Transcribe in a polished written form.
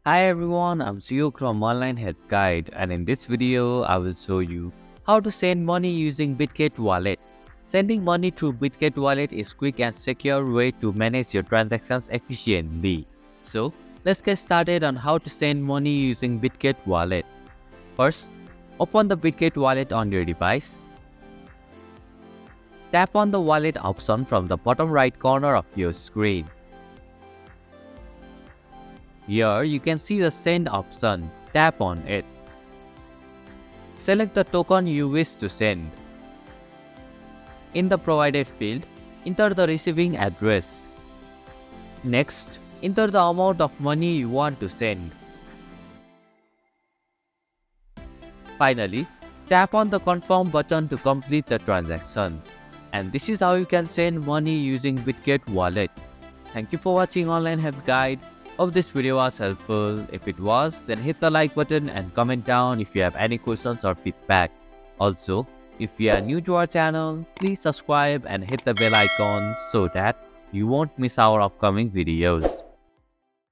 Hi everyone, I'm Zio from Online Help Guide, and in this video, I will show you how to send money using Bitget Wallet. Sending money through Bitget Wallet is quick and secure way to manage your transactions efficiently. So, let's get started on how to send money using Bitget Wallet. First, open the Bitget Wallet on your device. Tap on the wallet option from the bottom right corner of your screen. Here you can see the send option. Tap on it. Select the token you wish to send. In the provided field, enter the receiving address. Next, enter the amount of money you want to send. Finally, tap on the confirm button to complete the transaction. And this is how you can send money using Bitget Wallet. Thank you for watching Online Help Guide. Hope this video was helpful. If it was, then hit the like button and comment down if you have any questions or feedback. Also, if you are new to our channel, please subscribe and hit the bell icon so that you won't miss our upcoming videos.